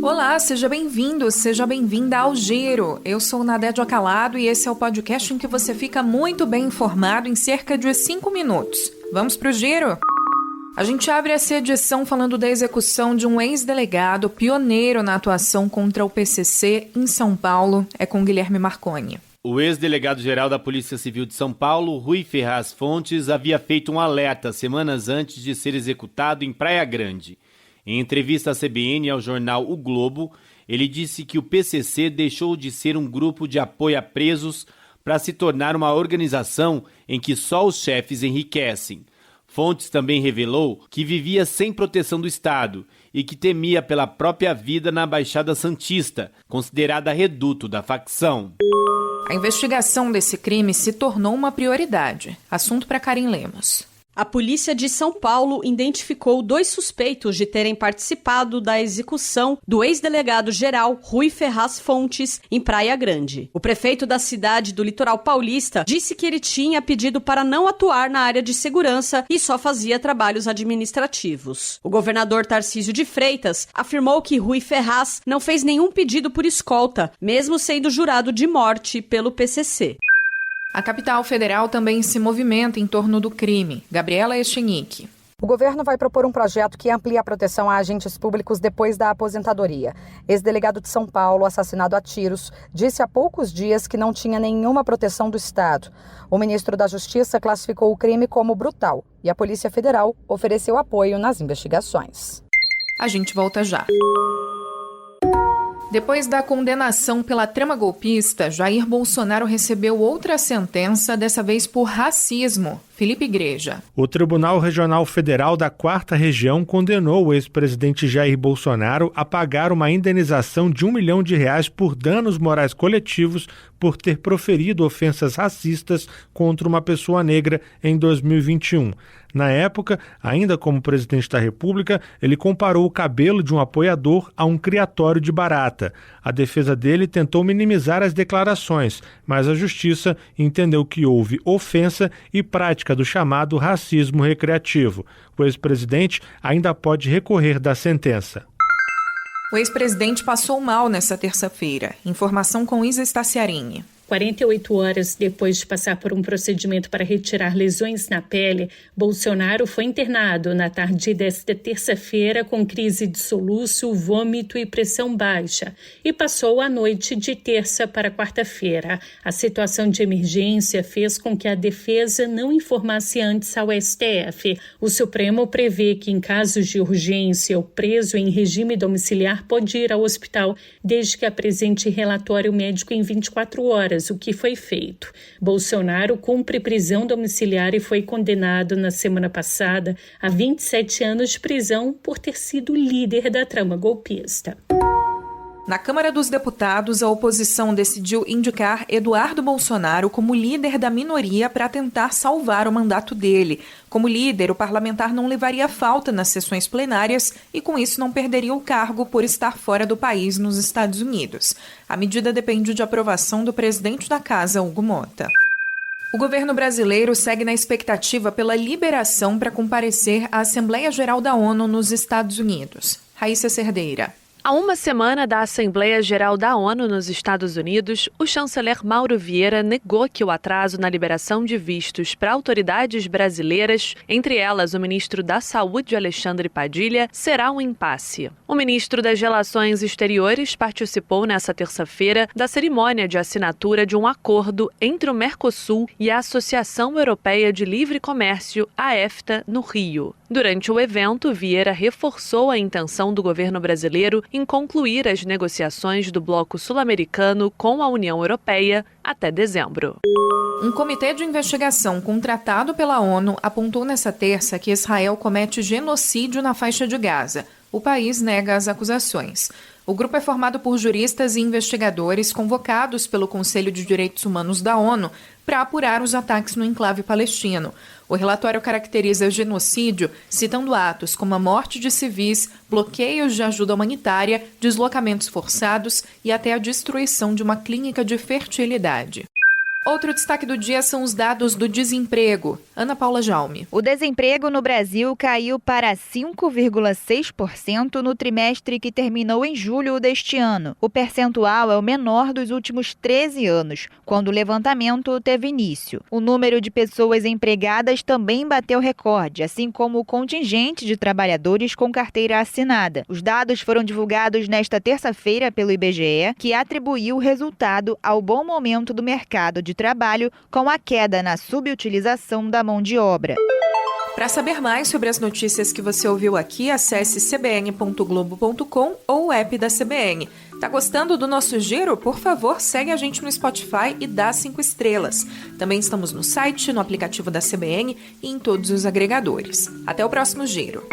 Olá, seja bem-vindo, seja bem-vinda ao Giro. Eu sou Nadege Calado e esse é o podcast em que você fica muito bem informado em cerca de 5 minutos. Vamos pro Giro? A gente abre essa edição falando da execução de um ex-delegado pioneiro na atuação contra o PCC em São Paulo. É com Guilherme Marconi. O ex-delegado-geral da Polícia Civil de São Paulo, Rui Ferraz Fontes, havia feito um alerta semanas antes de ser executado em Praia Grande. Em entrevista à CBN e ao jornal O Globo, ele disse que o PCC deixou de ser um grupo de apoio a presos para se tornar uma organização em que só os chefes enriquecem. Fontes também revelou que vivia sem proteção do Estado e que temia pela própria vida na Baixada Santista, considerada reduto da facção. A investigação desse crime se tornou uma prioridade. Assunto para Karim Lemos. A polícia de São Paulo identificou 2 suspeitos de terem participado da execução do ex-delegado-geral Rui Ferraz Fontes em Praia Grande. O prefeito da cidade do litoral paulista disse que ele tinha pedido para não atuar na área de segurança e só fazia trabalhos administrativos. O governador Tarcísio de Freitas afirmou que Rui Ferraz não fez nenhum pedido por escolta, mesmo sendo jurado de morte pelo PCC. A capital federal também se movimenta em torno do crime. Gabriela Echenique. O governo vai propor um projeto que amplia a proteção a agentes públicos depois da aposentadoria. Ex-delegado de São Paulo, assassinado a tiros, disse há poucos dias que não tinha nenhuma proteção do Estado. O ministro da Justiça classificou o crime como brutal e a Polícia Federal ofereceu apoio nas investigações. A gente volta já. Depois da condenação pela trama golpista, Jair Bolsonaro recebeu outra sentença, dessa vez por racismo. Felipe Igreja. O Tribunal Regional Federal da 4ª Região condenou o ex-presidente Jair Bolsonaro a pagar uma indenização de R$1 milhão por danos morais coletivos por ter proferido ofensas racistas contra uma pessoa negra em 2021. Na época, ainda como presidente da República, ele comparou o cabelo de um apoiador a um criatório de barata. A defesa dele tentou minimizar as declarações, mas a Justiça entendeu que houve ofensa e prática do chamado racismo recreativo. O ex-presidente ainda pode recorrer da sentença. O ex-presidente passou mal nesta terça-feira. Informação com Isa Staciarini. 48 horas depois de passar por um procedimento para retirar lesões na pele, Bolsonaro foi internado na tarde desta terça-feira com crise de soluço, vômito e pressão baixa e passou a noite de terça para quarta-feira. A situação de emergência fez com que a defesa não informasse antes ao STF. O Supremo prevê que, em casos de urgência, o preso em regime domiciliar pode ir ao hospital desde que apresente relatório médico em 24 horas. O que foi feito. Bolsonaro cumpre prisão domiciliar e foi condenado na semana passada a 27 anos de prisão por ter sido líder da trama golpista. Na Câmara dos Deputados, a oposição decidiu indicar Eduardo Bolsonaro como líder da minoria para tentar salvar o mandato dele. Como líder, o parlamentar não levaria falta nas sessões plenárias e, com isso, não perderia o cargo por estar fora do país nos Estados Unidos. A medida depende de aprovação do presidente da Casa, Hugo Mota. O governo brasileiro segue na expectativa pela liberação para comparecer à Assembleia Geral da ONU nos Estados Unidos. Raíssa Cerdeira. Há uma semana da Assembleia Geral da ONU nos Estados Unidos, o chanceler Mauro Vieira negou que o atraso na liberação de vistos para autoridades brasileiras, entre elas o ministro da Saúde Alexandre Padilha, será um impasse. O ministro das Relações Exteriores participou nesta terça-feira da cerimônia de assinatura de um acordo entre o Mercosul e a Associação Europeia de Livre Comércio, a EFTA, no Rio. Durante o evento, Vieira reforçou a intenção do governo brasileiro em concluir as negociações do bloco sul-americano com a União Europeia até dezembro. Um comitê de investigação contratado pela ONU apontou nesta terça que Israel comete genocídio na faixa de Gaza. O país nega as acusações. O grupo é formado por juristas e investigadores convocados pelo Conselho de Direitos Humanos da ONU para apurar os ataques no enclave palestino. O relatório caracteriza genocídio, citando atos como a morte de civis, bloqueios de ajuda humanitária, deslocamentos forçados e até a destruição de uma clínica de fertilidade. Outro destaque do dia são os dados do desemprego. Ana Paula Jaume. O desemprego no Brasil caiu para 5,6% no trimestre que terminou em julho deste ano. O percentual é o menor dos últimos 13 anos, quando o levantamento teve início. O número de pessoas empregadas também bateu recorde, assim como o contingente de trabalhadores com carteira assinada. Os dados foram divulgados nesta terça-feira pelo IBGE, que atribuiu o resultado ao bom momento do mercado de trabalho com a queda na subutilização da mão de obra. Para saber mais sobre as notícias que você ouviu aqui, acesse cbn.globo.com ou o app da CBN. Tá gostando do nosso giro? Por favor, segue a gente no Spotify e dá 5 estrelas. Também estamos no site, no aplicativo da CBN e em todos os agregadores. Até o próximo giro.